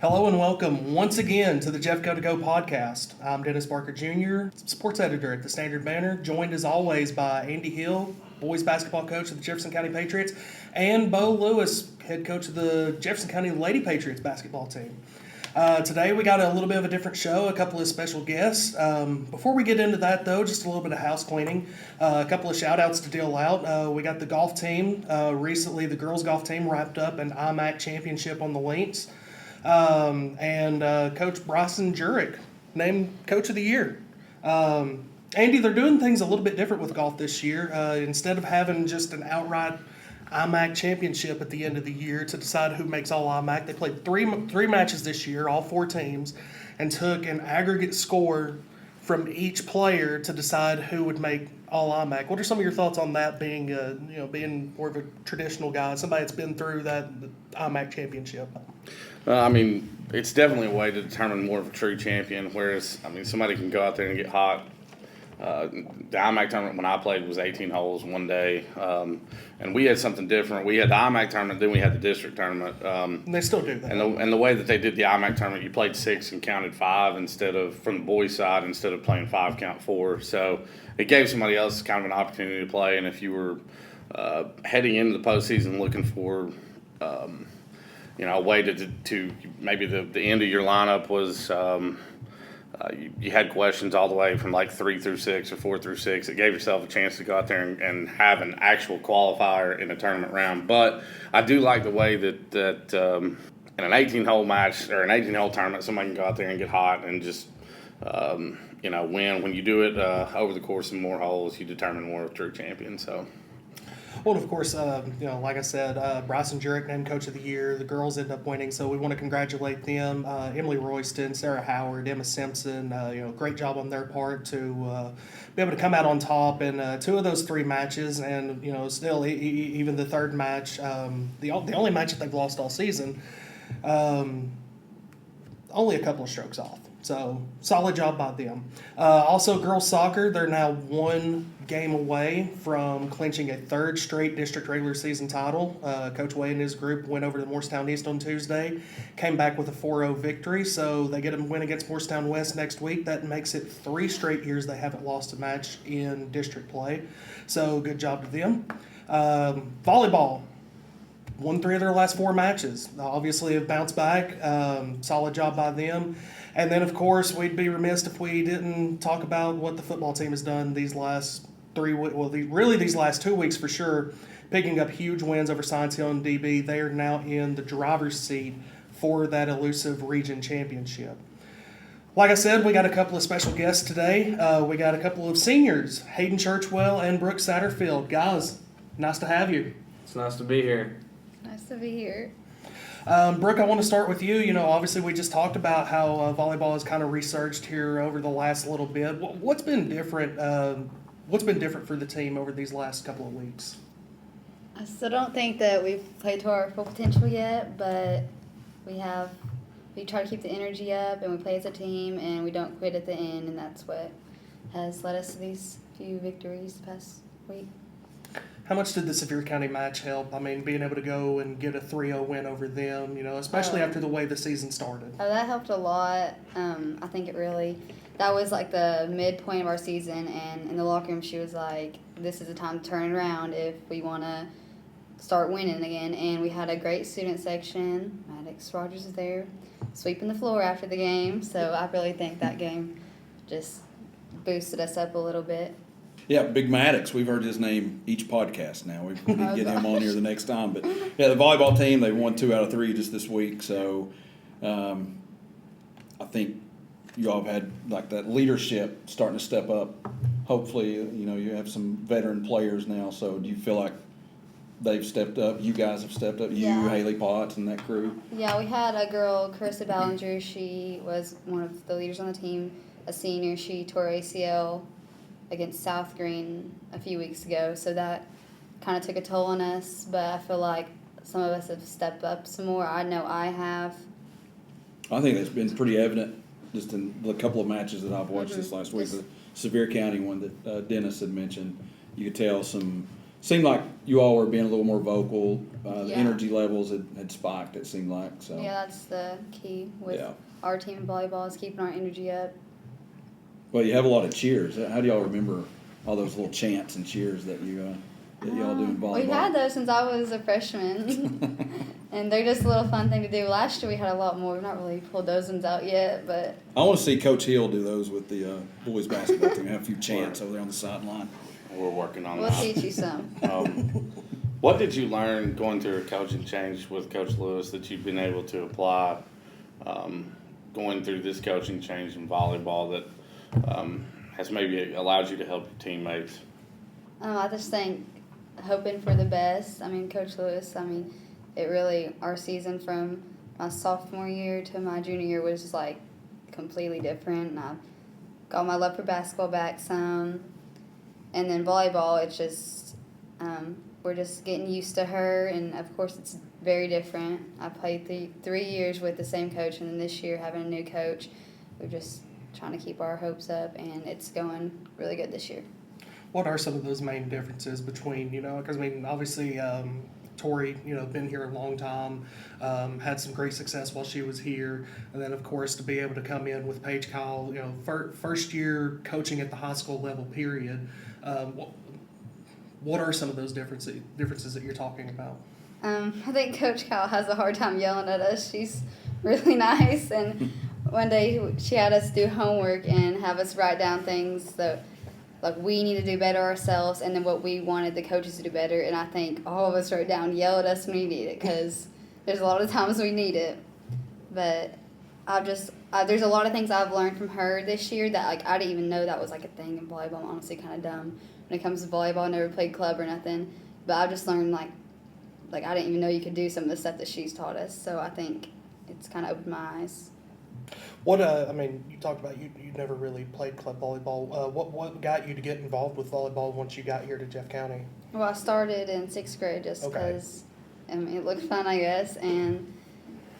Hello and welcome once again to the Jeff Go to Go podcast. I'm Dennis Barker Jr., sports editor at the Standard Banner, joined as always by Andy Hill, boys basketball coach of the Jefferson County Patriots, and Bo Lewis, head coach of the Jefferson County Lady Patriots basketball team. Today we got a little bit of a different show, a couple of special guests. Before we get into that though, just a little bit of house cleaning. A couple of shout outs to deal out. We got the golf team. Recently the girls golf team wrapped up an IMAC championship on the links. And Coach Bryson Jurek named Coach of the Year. Andy, they're doing things a little bit different with golf this year. Instead of having just an outright IMAC championship at the end of the year to decide who makes all IMAC, they played three matches this year, all four teams, and took an aggregate score from each player to decide who would make all IMAC. What are some of your thoughts on that? Being being more of a traditional guy, somebody that's been through that IMAC championship. It's definitely a way to determine more of a true champion. Whereas, somebody can go out there and get hot. The IMAC tournament when I played was 18 holes one day, and we had something different. We had the IMAC tournament, then we had the district tournament. And they still do that. And the way that they did the IMAC tournament, you played 6 and counted 5 instead of from the boys' side instead of playing 5 count 4. So it gave somebody else kind of an opportunity to play. And if you were heading into the postseason looking for a way to maybe the end of your lineup was you had questions all the way from like 3 through 6 or 4 through 6. It gave yourself a chance to go out there and have an actual qualifier in a tournament round. But I do like the way that in an 18-hole match or an 18-hole tournament, somebody can go out there and get hot and just win. When you do it over the course of more holes, you determine more of a true champion. So. Well, of course, like I said, Bryson Jurek named Coach of the Year. The girls end up winning, so we want to congratulate them. Emily Royston, Sarah Howard, Emma Simpson, great job on their part to be able to come out on top in 2 of those 3 matches. And, still, even the third match, the only match that they've lost all season, only a couple of strokes off. So, solid job by them. Also, girls soccer, they're now 1 game away from clinching a 3rd straight district regular season title. Coach Way and his group went over to Morristown East on Tuesday, came back with a 4-0 victory. So, they get a win against Morristown West next week. That makes it 3 straight years they haven't lost a match in district play. So, good job to them. Volleyball. Won 3 of their last 4 matches. Obviously, have bounced back. Solid job by them. And then, of course, we'd be remiss if we didn't talk about what the football team has done these last 3 weeks. Well, these last 2 weeks for sure, picking up huge wins over Science Hill and DB. They are now in the driver's seat for that elusive region championship. Like I said, we got a couple of special guests today. We got a couple of seniors, Hayden Churchwell and Brooke Satterfield. Guys, nice to have you. It's nice to be here. Nice to be here. Brooke, I want to start with you. Obviously we just talked about how volleyball has kind of resurged here over the last little bit. What's been different? What's been different for the team over these last couple of weeks? I still don't think that we've played to our full potential yet, but we try to keep the energy up and we play as a team and we don't quit at the end, and that's what has led us to these few victories the past week. How much did the Sevier County match help? Being able to go and get a 3-0 win over them, especially after the way the season started. Oh, that helped a lot. I think that was like the midpoint of our season, and in the locker room she was like, this is the time to turn it around if we want to start winning again. And we had a great student section. Maddox Rogers is there sweeping the floor after the game, so I really think that game just boosted us up a little bit. Yeah, Big Maddox. We've heard his name each podcast now. We need to get him on here the next time. But, yeah, the volleyball team, they won 2 out of 3 just this week. So I think you all have had, like, that leadership starting to step up. Hopefully, you have some veteran players now. So do you feel like they've stepped up? You guys have stepped up? You, Yeah. Haley Potts, and that crew? Yeah, we had a girl, Carissa Ballinger. She was one of the leaders on the team, a senior. She tore ACL against South Green a few weeks ago, so that kind of took a toll on us, but I feel like some of us have stepped up some more. I know I have. I think that's been pretty evident just in the couple of matches that I've watched this last week. The Sevier County one that Dennis had mentioned, you could tell some seemed like you all were being a little more vocal. The Yeah. energy levels had spiked, it seemed like. So Yeah, that's the key with Yeah. our team in volleyball is keeping our energy up. Well, you have a lot of cheers. How do y'all remember all those little chants and cheers that y'all do in volleyball? We've had those since I was a freshman, and they're just a little fun thing to do. Last year we had a lot more. We've not really pulled those ones out yet, but I want to see Coach Hill do those with the boys basketball team. Have a few chants over there on the sideline. We're working on we'll that. teach you some. What did you learn going through a coaching change with Coach Lewis that you've been able to apply going through this coaching change in volleyball that has maybe allowed you to help your teammates? I just think hoping for the best. I mean, Coach Lewis, it really, our season from my sophomore year to my junior year was just like completely different. And I've got my love for basketball back some. And then volleyball, it's just, we're just getting used to her. And of course, it's very different. I played 3 years with the same coach, and then this year having a new coach, we're just trying to keep our hopes up, and it's going really good this year. What are some of those main differences between, because obviously Tori, been here a long time, had some great success while she was here, and then of course to be able to come in with Paige Kyle, first year coaching at the high school level period. What are some of those differences that you're talking about? I think Coach Kyle has a hard time yelling at us. She's really nice, and one day she had us do homework and have us write down things that like we need to do better ourselves, and then what we wanted the coaches to do better. And I think all of us wrote down, yell at us when we need it, because there's a lot of times we need it. But there's a lot of things I've learned from her this year that like I didn't even know that was like a thing in volleyball. I'm honestly kind of dumb when it comes to volleyball. I never played club or nothing, but I've just learned like I didn't even know you could do some of the stuff that she's taught us. So I think it's kind of opened my eyes. What you talked about you never really played club volleyball. What got you to get involved with volleyball once you got here to Jeff County? Well, I started in 6th grade just because it looked fun, I guess. And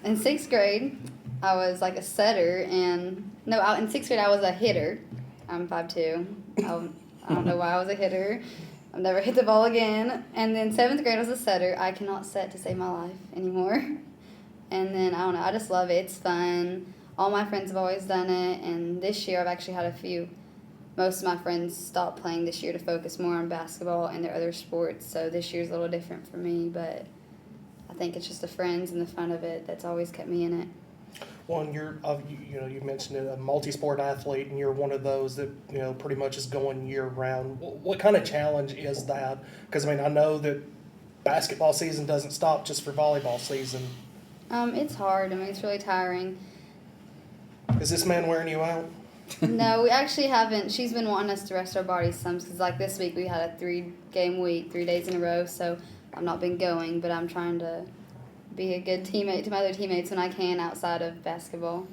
in 6th grade, I was like a setter, in 6th grade I was a hitter. I'm 5'2". I don't know why I was a hitter. I've never hit the ball again. And then 7th grade I was a setter. I cannot set to save my life anymore. And then, I just love it. It's fun. All my friends have always done it. And this year I've actually had most of my friends stopped playing this year to focus more on basketball and their other sports. So this year's a little different for me. But I think it's just the friends and the fun of it that's always kept me in it. Well, and you mentioned it, a multi-sport athlete, and you're one of those that pretty much is going year round. What kind of challenge is that? Because I know that basketball season doesn't stop just for volleyball season. It's hard. it's really tiring. Is this man wearing you out? No, we actually haven't. She's been wanting us to rest our bodies some, because like this week we had a 3-game week, 3 days in a row. So I've not been going, but I'm trying to be a good teammate to my other teammates when I can outside of basketball.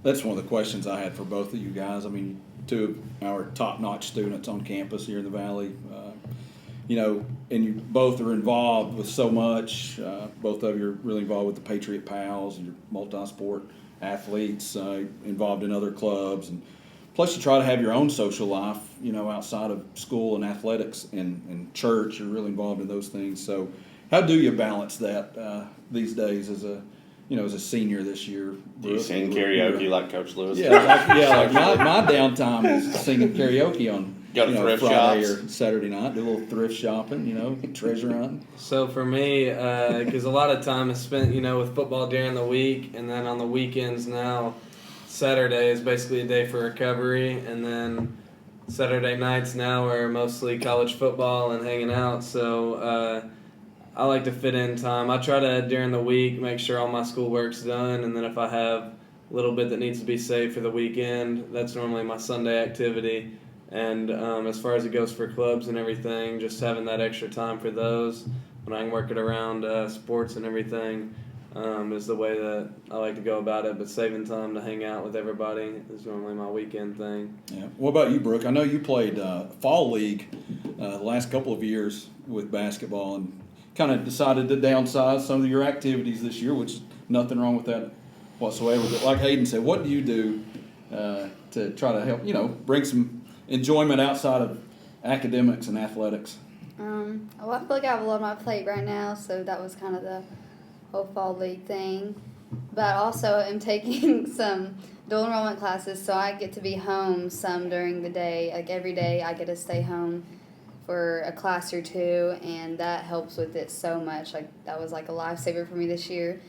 That's one of the questions I had for both of you guys. Two of our top-notch students on campus here in the Valley, and you both are involved with so much. Both of you are really involved with the Patriot Pals, and you're multi-sport athletes, involved in other clubs, and plus you try to have your own social life, outside of school and athletics and church. You're really involved in those things. So how do you balance that these days as a senior this year? Do you sing karaoke like Coach Lewis? Yeah, my downtime is singing karaoke on Go to thrift Friday shops. or Saturday night. Do a little thrift shopping, treasure hunting. So for me, because a lot of time is spent, with football during the week, and then on the weekends now, Saturday is basically a day for recovery, and then Saturday nights now are mostly college football and hanging out. So I like to fit in time. I try to, during the week, make sure all my schoolwork's done, and then if I have a little bit that needs to be saved for the weekend, that's normally my Sunday activity. And as far as it goes for clubs and everything, just having that extra time for those when I can work it around sports and everything is the way that I like to go about it. But saving time to hang out with everybody is normally my weekend thing. Yeah. What about you, Brooke? I know you played fall league the last couple of years with basketball and kind of decided to downsize some of your activities this year, which nothing wrong with that whatsoever. But like Hayden said, what do you do to try to help, bring some enjoyment outside of academics and athletics? Well, I feel like I have a lot on my plate right now, so that was kind of the whole fall league thing. But I also am taking some dual enrollment classes, so I get to be home some during the day. Like every day, I get to stay home for a class or two, and that helps with it so much. Like that was like a lifesaver for me this year.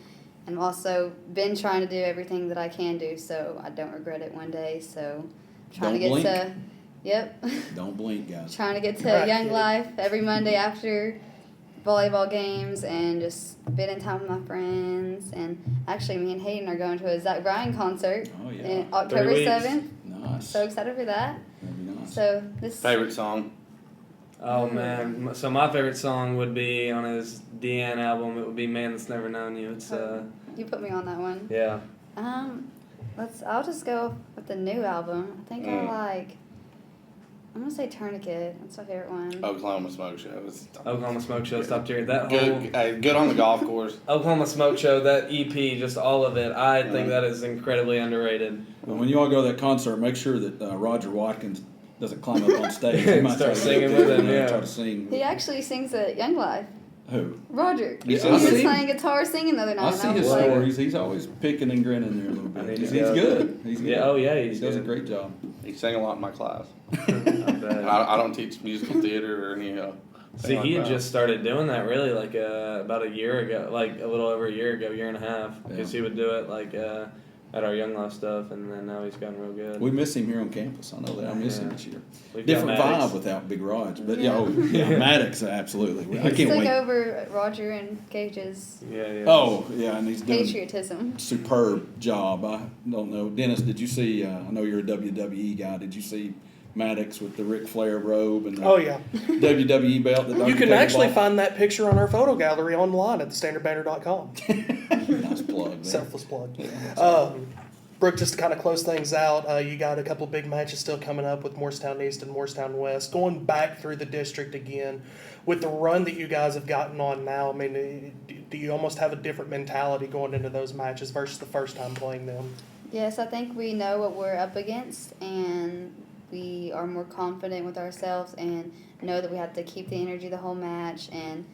And I've also been trying to do everything that I can do, so I don't regret it one day. So trying to get Don't blink. to, yep. Don't blink, guys. Trying to get to Right, Young kid. Life every Monday after volleyball games and just spending time with my friends. And actually, me and Hayden are going to a Zach Bryan concert Oh, yeah. in October 3 weeks. 7th. Nice. So excited for that. That'd be nice. So this Favorite song? Oh man, so my favorite song would be on his DN album. It would be "Man That's Never Known You." It's you put me on that one. yeah. I'll just go with the new album. I think I'm gonna say Tourniquet. That's my favorite one. Oklahoma Smoke Show. It's Oklahoma Smoke Show, Stop Tier. That whole good. Hey, good on the golf course. Oklahoma Smoke Show, that EP, just all of it. I think that is incredibly underrated. Well, when you all go to that concert, make sure that Roger Watkins doesn't climb up on stage. He might Start try to singing get with there him, and yeah. Try to sing. He actually sings at Young Life. Who? Roger. Yeah, He I was see. playing guitar, singing the other night. I and see was his like, stories. He's always picking and grinning there a little I bit. need He's to go. good. He's good. Yeah, oh yeah, He he's does a good. great job. He sang a lot in my class. I And bet. I don't teach musical theater or any. See, thing like he had that. just started doing that really like about a year ago, like a little over a year ago, year and a half, because he would do it like at our Young Life stuff, and then now he's gotten real good. We miss him here on campus. I know that. I miss him Yeah. this year. We've got Different Maddox. vibe without Big Raj. But Yeah. Maddox, absolutely. I He can't took wait. over Roger and Gage's Yeah. Oh, yeah, and he's doing patriotism. superb job. I don't know. Dennis, did you see, I know you're a WWE guy, did you see Maddox with the Ric Flair robe and the Oh, yeah. WWE belt? That You can actually find that picture on our photo gallery online at thestandardbanner.com. Nice plug there. Selfless plug. Yeah. Brooke, just to kind of close things out, you got a couple big matches still coming up with Morristown East and Morristown West. Going back through the district again, with the run that you guys have gotten on now, I mean, do you almost have a different mentality going into those matches versus the first time playing them? Yes, I think we know what we're up against, and we are more confident with ourselves and know that we have to keep the energy the whole match and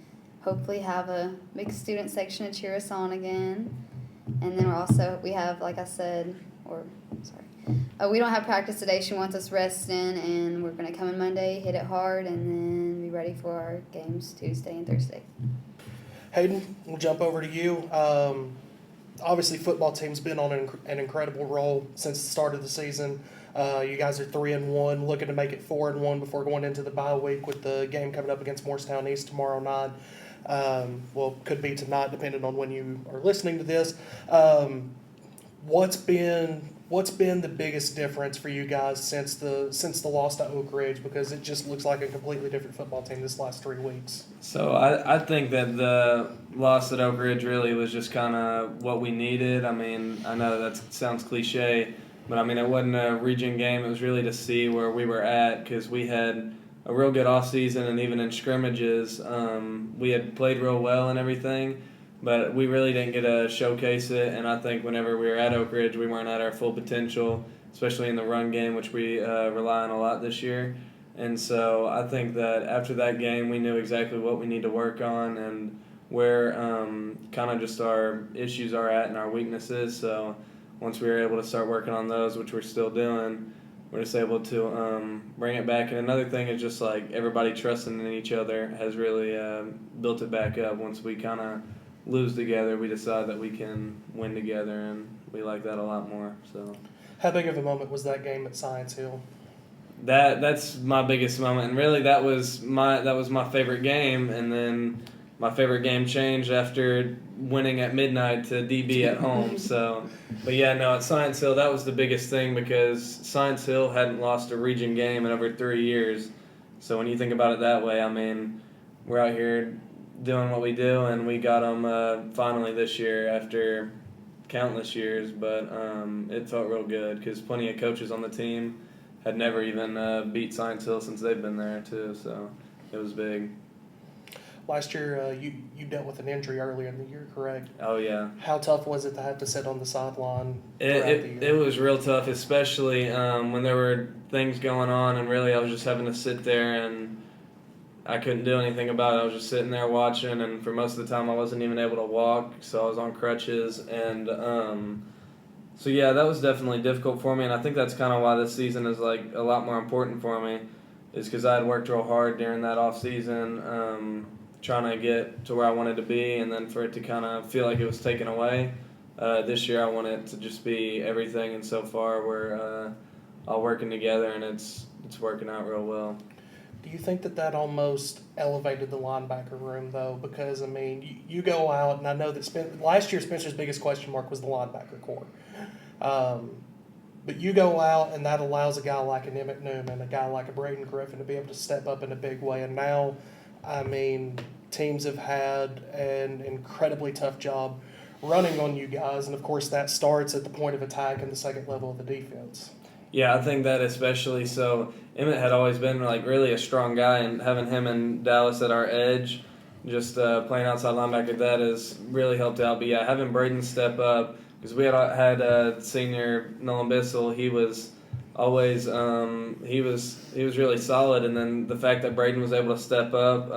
hopefully have a big student section to cheer us on again. And then we have, like I said, we don't have practice today. She wants us resting, and we're going to come in Monday, hit it hard, and then be ready for our games Tuesday and Thursday. Hayden, we'll jump over to you. Obviously, football team's been on an incredible roll since the start of the season. You guys are 3-1, looking to make it 4-1 before going into the bye week with the game coming up against Morristown East tomorrow night. Well, could be tonight, depending on when you are listening to this. What's been the biggest difference for you guys since the loss to Oak Ridge? Because it just looks like a completely different football team this last 3 weeks. So I think that the loss at Oak Ridge really was just kind of what we needed. I mean, I know that sounds cliche, but I mean, it wasn't a region game. It was really to see where we were at, because we had a real good off season, and even in scrimmages, we had played real well and everything, but we really didn't get to showcase it. And I think whenever we were at Oak Ridge, we weren't at our full potential, especially in the run game, which we rely on a lot this year. And so I think that after that game, we knew exactly what we need to work on and where kind of just our issues are at and our weaknesses. So once we were able to start working on those, which we're still doing, we're just able to bring it back. And another thing is just like everybody trusting in each other has really built it back up. Once we kind of lose together, we decide that we can win together, and we like that a lot more. So How big of a moment was that game at Science Hill? that's my biggest moment, and really that was my favorite game. And then my favorite game changed after winning at midnight to DB at home. So, but yeah, no, at Science Hill, that was the biggest thing, because Science Hill hadn't lost a region game in over 3 years. So when you think about it that way, I mean, we're out here doing what we do, and we got them finally this year after countless years. But it felt real good, because plenty of coaches on the team had never even beat Science Hill since they've been there too. So it was big. Last year, you dealt with an injury earlier in the year, correct? Oh yeah. How tough was it to have to sit on the sideline throughout the year? It was real tough, especially when there were things going on, and really I was just having to sit there and I couldn't do anything about it. I was just sitting there watching, and for most of the time I wasn't even able to walk, so I was on crutches. And so, yeah, that was definitely difficult for me, and I think that's kind of why this season is, like, a lot more important for me, is because I had worked real hard during that off season, trying to get to where I wanted to be, and then for it to kind of feel like it was taken away. This year I want it to just be everything, and so far we're all working together, and it's working out real well. Do you think that almost elevated the linebacker room, though? Because, I mean, you go out, and I know that last year Spencer's biggest question mark was the linebacker core. But you go out, and that allows a guy like an Emmett Newman, a guy like a Braden Griffin to be able to step up in a big way. And now, I mean, teams have had an incredibly tough job running on you guys. And, of course, that starts at the point of attack and the second level of the defense. Yeah, I think that especially so. Emmett had always been like really a strong guy, and having him and Dallas at our edge, just playing outside linebacker, that has really helped out. But yeah, having Braden step up, because we had senior Nolan Bissell, he was always he was really solid, and then the fact that Braden was able to step up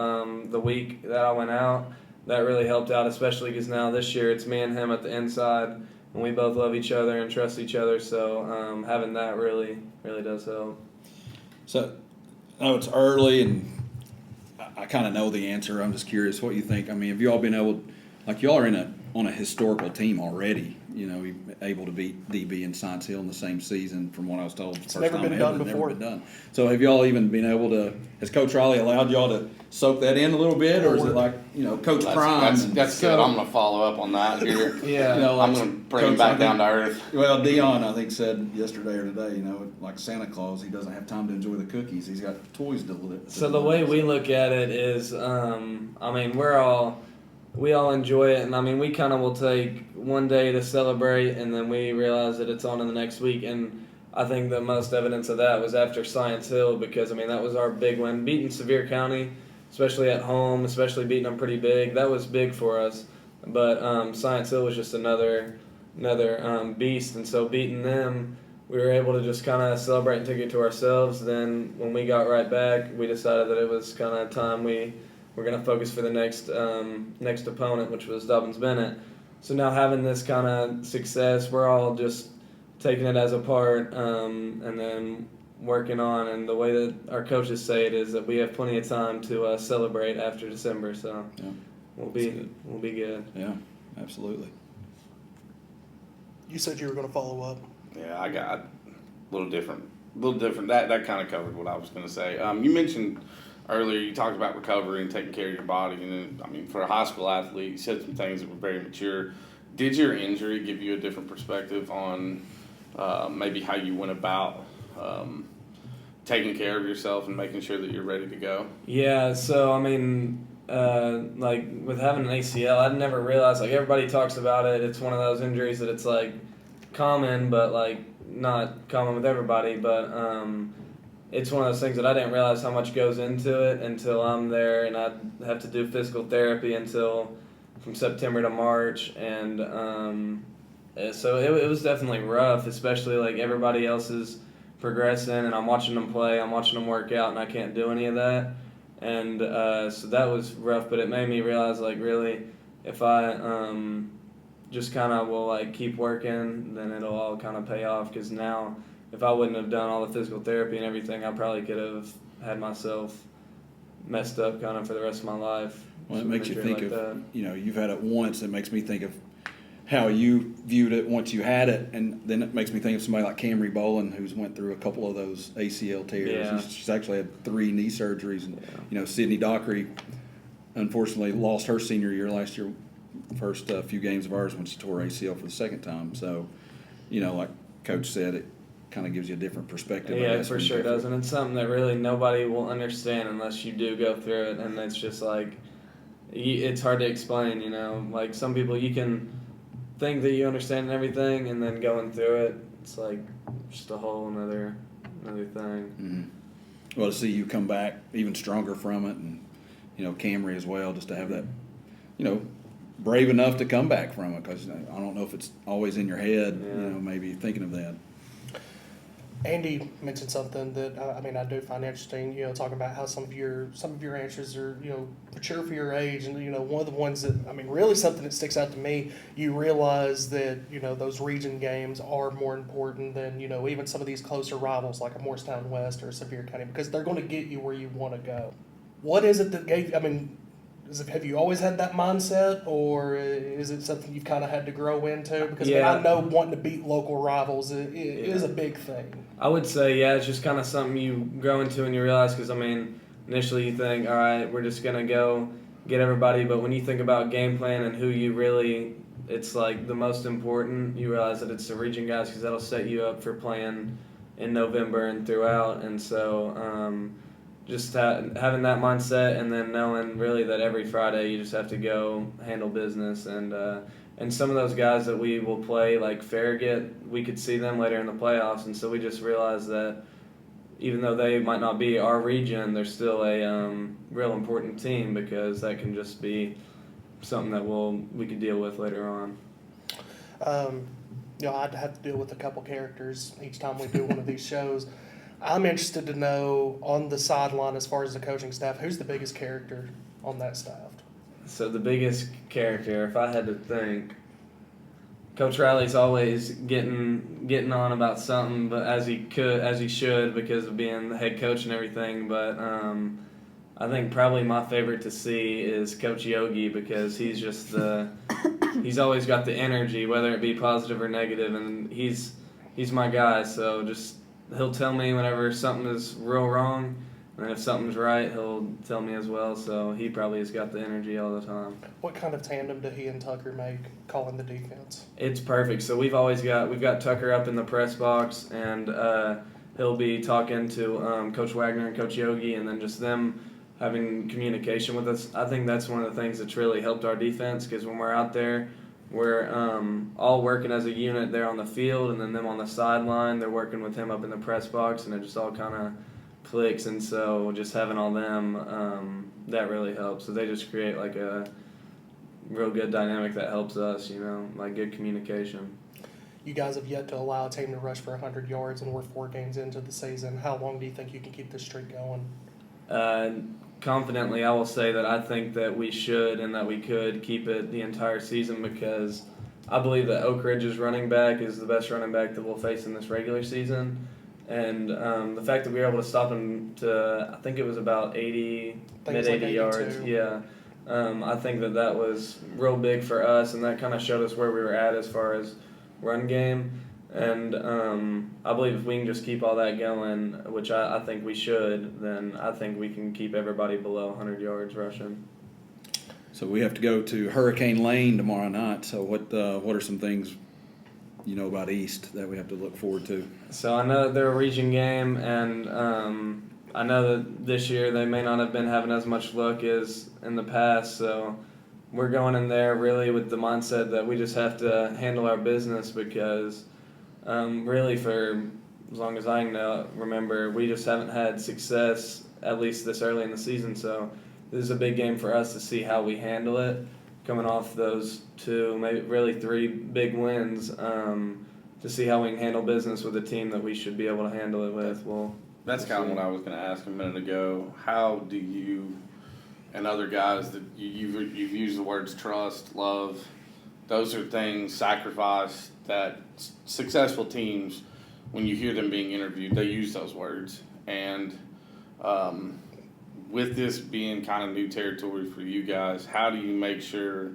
the week that I went out, that really helped out, especially because now this year it's me and him at the inside. And we both love each other and trust each other, so having that really does help. So, I know it's early, and I kind of know the answer. I'm just curious what you think. I mean, have you all been able, like y'all are on a historical team already, you know, able to beat DB and Science Hill in the same season, from what I was told. It's never been done before. Never been done. So have y'all even been able to, has Coach Riley allowed y'all to soak that in a little bit, or is it like, you know, Coach Prime? That's good. I'm going to follow up on that here. Yeah. You know, like I'm going to bring him back down to earth. Well, Dion, I think, said yesterday or today, you know, like Santa Claus, he doesn't have time to enjoy the cookies. He's got toys to deliver. So the way we look at it is, I mean, we all enjoy it, and I mean, we kind of will take one day to celebrate, and then we realize that it's on in the next week. And I think the most evidence of that was after Science Hill, because I mean that was our big win, beating Sevier County, especially at home, especially beating them pretty big. That was big for us. But Science Hill was just another beast, and so beating them, we were able to just kind of celebrate and take it to ourselves. Then when we got right back, we decided that it was kind of time we're going to focus for the next opponent, which was Dobbins Bennett. So now having this kind of success, we're all just taking it as a part, and then working on. And the way that our coaches say it is that we have plenty of time to celebrate after December. So yeah, we'll be good. Yeah, absolutely. You said you were going to follow up. Yeah, I got a little different. That kind of covered what I was going to say. You mentioned earlier, you talked about recovery and taking care of your body, and then, I mean, for a high school athlete, you said some things that were very mature. Did your injury give you a different perspective on maybe how you went about taking care of yourself and making sure that you're ready to go? Yeah, so I mean, like with having an ACL, I'd never realized, like everybody talks about it, it's one of those injuries that it's like common, but like not common with everybody, but it's one of those things that I didn't realize how much goes into it until I'm there, and I have to do physical therapy until from September to March, and so it was definitely rough, especially like everybody else is progressing, and I'm watching them play, I'm watching them work out, and I can't do any of that, and so that was rough, but it made me realize like really if I just kind of will like keep working, then it'll all kind of pay off, because now if I wouldn't have done all the physical therapy and everything, I probably could have had myself messed up kind of for the rest of my life. Well, it makes you think of, you know, you've had it once. It makes me think of how you viewed it once you had it, and then it makes me think of somebody like Camry Bolin, who's went through a couple of those ACL tears. Yeah. She's actually had 3 knee surgeries, and you know, Sydney Dockery unfortunately lost her senior year last year, first few games of ours when she tore ACL for the second time. So, you know, like Coach said, it kind of gives you a different perspective. Yeah, it for sure does, and it's something that really nobody will understand unless you do go through it, and it's just like, it's hard to explain, you know. Like some people, you can think that you understand everything, and then going through it, it's like just a whole another thing. Mm-hmm. Well, to see you come back even stronger from it, and you know, Camry as well, just to have that, you know, brave enough to come back from it, because I don't know if it's always in your head, you know, maybe thinking of that. Andy mentioned something that I do find interesting. Talking about how some of your answers are mature for your age, and one of the ones that really something that sticks out to me. You realize that those region games are more important than even some of these closer rivals like a Morristown West or a Sevier County, because they're going to get you where you want to go. What is it that gave? Have you always had that mindset, or is it something you've kind of had to grow into? Because I know wanting to beat local rivals is a big thing. I would say, it's just kind of something you grow into and you realize, because, initially you think, all right, we're just going to go get everybody, but when you think about game plan and who you really, it's like the most important, you realize that it's the region guys, because that'll set you up for playing in November and throughout, and so just having that mindset, and then knowing really that every Friday you just have to go handle business, and some of those guys that we will play, like Farragut, we could see them later in the playoffs, and so we just realized that even though they might not be our region, they're still a real important team, because that can just be something that we could deal with later on. I'd have to deal with a couple characters each time we do one of these shows. I'm interested to know, on the sideline, as far as the coaching staff, who's the biggest character on that staff? So the biggest character, if I had to think, Coach Riley's always getting on about something, but as he should, because of being the head coach and everything. But I think probably my favorite to see is Coach Yogi, because he's just he's always got the energy, whether it be positive or negative, and he's my guy. So just he'll tell me whenever something is real wrong. And if something's right, he'll tell me as well. So he probably has got the energy all the time. What kind of tandem do he and Tucker make calling the defense? It's perfect. So we've got Tucker up in the press box, and he'll be talking to Coach Wagner and Coach Yogi, and then just them having communication with us. I think that's one of the things that's really helped our defense, because when we're out there, we're all working as a unit there on the field, and then them on the sideline, they're working with him up in the press box, and it just all kind of clicks. And so just having all them, that really helps. So they just create like a real good dynamic that helps us, like good communication. You guys have yet to allow a team to rush for 100 yards, and we're 4 games into the season. How long do you think you can keep this streak going? Confidently, I will say that I think that we should, and that we could keep it the entire season, because I believe that Oak Ridge's running back is the best running back that we'll face in this regular season. And the fact that we were able to stop him to, I think it was about mid-80 yards. Yeah. I think that was real big for us, and that kind of showed us where we were at as far as run game. And I believe if we can just keep all that going, which I think we should, then I think we can keep everybody below 100 yards rushing. So we have to go to Hurricane Lane tomorrow night. So what are some things about East that we have to look forward to? So I know they're a region game, and I know that this year they may not have been having as much luck as in the past. So we're going in there really with the mindset that we just have to handle our business, because really for as long as I remember, we just haven't had success, at least this early in the season. So this is a big game for us to see how we handle it, coming off those 2, maybe really 3 big wins, to see how we can handle business with a team that we should be able to handle it with. That's kind of what I was going to ask a minute ago. How do you and other guys that you've used the words trust, love, those are things, sacrifice, that successful teams, when you hear them being interviewed, they use those words. And with this being kind of new territory for you guys, how do you make sure,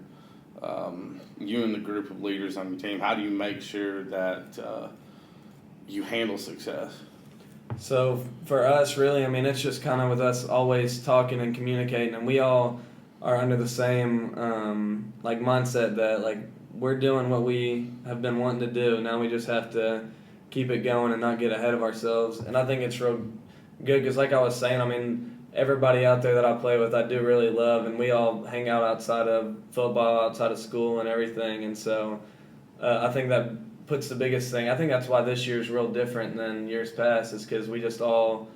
you and the group of leaders on your team, how do you make sure that you handle success? So for us, really, it's just kind of with us always talking and communicating, and we all are under the same mindset that we're doing what we have been wanting to do. Now we just have to keep it going and not get ahead of ourselves. And I think it's real good, because like I was saying, everybody out there that I play with, I do really love, and we all hang out outside of football, outside of school and everything. And so I think that puts the biggest thing. I think that's why this year is real different than years past, is because we just all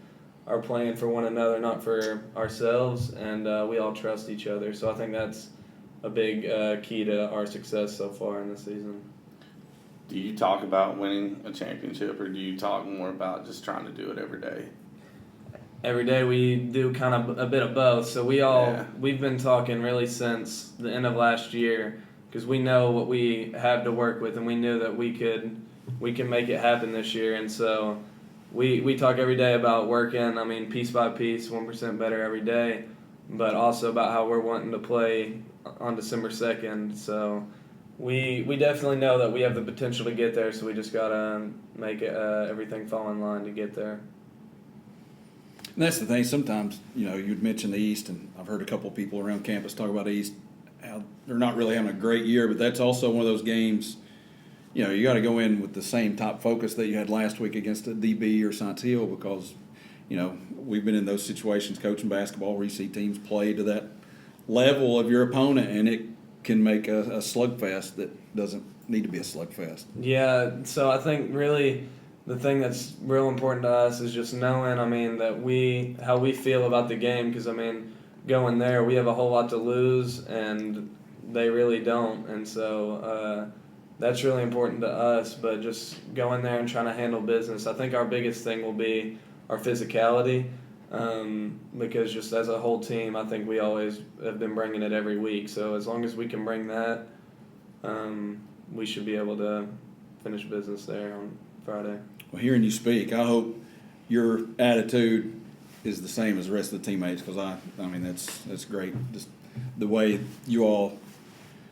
are playing for one another, not for ourselves, and we all trust each other. So I think that's a big key to our success so far in the season. Do you talk about winning a championship, or do you talk more about just trying to do it every day? Every day we do kind of a bit of both. So we've been talking really since the end of last year, because we know what we have to work with, and we knew that we can make it happen this year. And so we talk every day about working, piece by piece, 1% better every day, but also about how we're wanting to play on December 2nd. So we definitely know that we have the potential to get there, so we just got to make everything fall in line to get there. And that's the thing. Sometimes, you'd mention the East, and I've heard a couple of people around campus talk about East, how they're not really having a great year, but that's also one of those games, you got to go in with the same top focus that you had last week against a DB or Science Hill, because, we've been in those situations coaching basketball where you see teams play to that level of your opponent, and it can make a slugfest that doesn't need to be a slugfest. Yeah, so I think really the thing that's real important to us is just knowing, that how we feel about the game, because, going there, we have a whole lot to lose, and they really don't, and so that's really important to us, but just going there and trying to handle business. I think our biggest thing will be our physicality, because just as a whole team, I think we always have been bringing it every week, so as long as we can bring that, we should be able to finish business there on Friday. Well, hearing you speak, I hope your attitude is the same as the rest of the teammates, because that's great. Just the way you all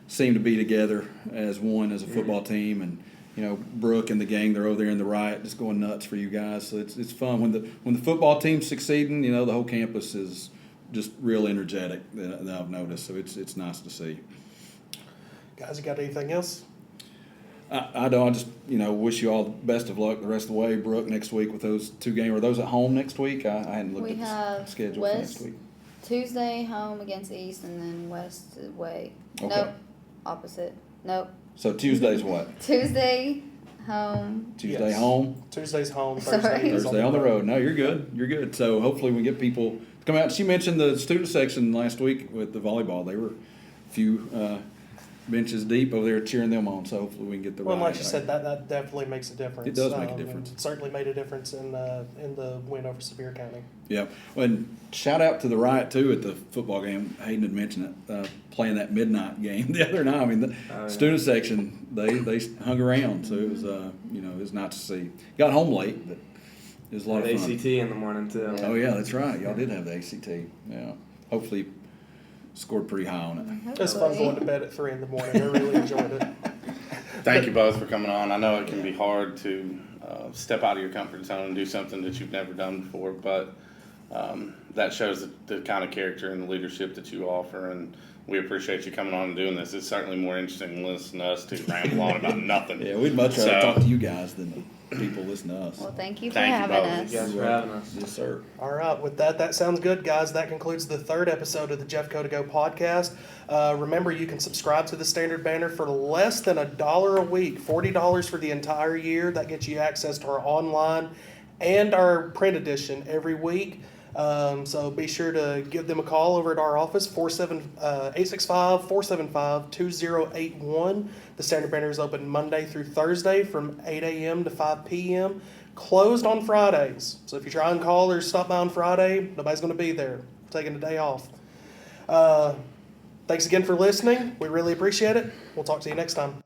seem to be together as one, as a football team, and Brooke and the gang, they're over there in the riot, just going nuts for you guys. So it's fun when the football team's succeeding. The whole campus is just real energetic that I've noticed. So it's nice to see. Guys, you got anything else? I don't. I just wish you all the best of luck the rest of the way. Brooke, next week with those 2 games. Are those at home next week? I hadn't looked We at the have schedule West for next week. Tuesday home against East, and then West away. Okay. Nope, opposite. Nope. So Tuesday's what? Tuesday home. Tuesday Yes. home. Tuesday's home. Sorry. Thursday on the road. No, you're good. You're good. So hopefully we get people to come out. She mentioned the student section last week with the volleyball. They were a few benches deep over there cheering them on. So hopefully we can get the Well, riot like you out. said, that definitely makes a difference. It does make a difference. It certainly made a difference in the win over Sevier County. Yeah. And shout out to the riot too at the football game. Hayden had mentioned it, playing that midnight game the other night. The student section, they hung around, so it was it was nice to see. Got home late, but it was a lot of fun. ACT in the morning too. Oh yeah, that's right. Y'all did have the ACT. Yeah. Hopefully scored pretty high on it. It was fun going to bed at 3 in the morning. I really enjoyed it. Thank you both for coming on. I know it can be hard to step out of your comfort zone and do something that you've never done before, but that shows the kind of character and the leadership that you offer, and we appreciate you coming on and doing this. It's certainly more interesting than listening to us to ramble on about nothing. Yeah, we'd much rather talk to you guys than people listen to us. Well, thank you for Thank you having both. us. Thank you guys for having us. Yes, sir. All right, with that sounds good, guys. That concludes the 3rd episode of the Jeffco to Go podcast. Remember, you can subscribe to the Standard Banner for less than $1 a week, $40 for the entire year. That gets you access to our online and our print edition every week. So be sure to give them a call over at our office, 865-475-2081. The Standard Banner is open Monday through Thursday from 8 a.m. to 5 p.m. Closed on Fridays. So if you try and call or stop by on Friday, nobody's going to be there. We're taking a day off. Thanks again for listening. We really appreciate it. We'll talk to you next time.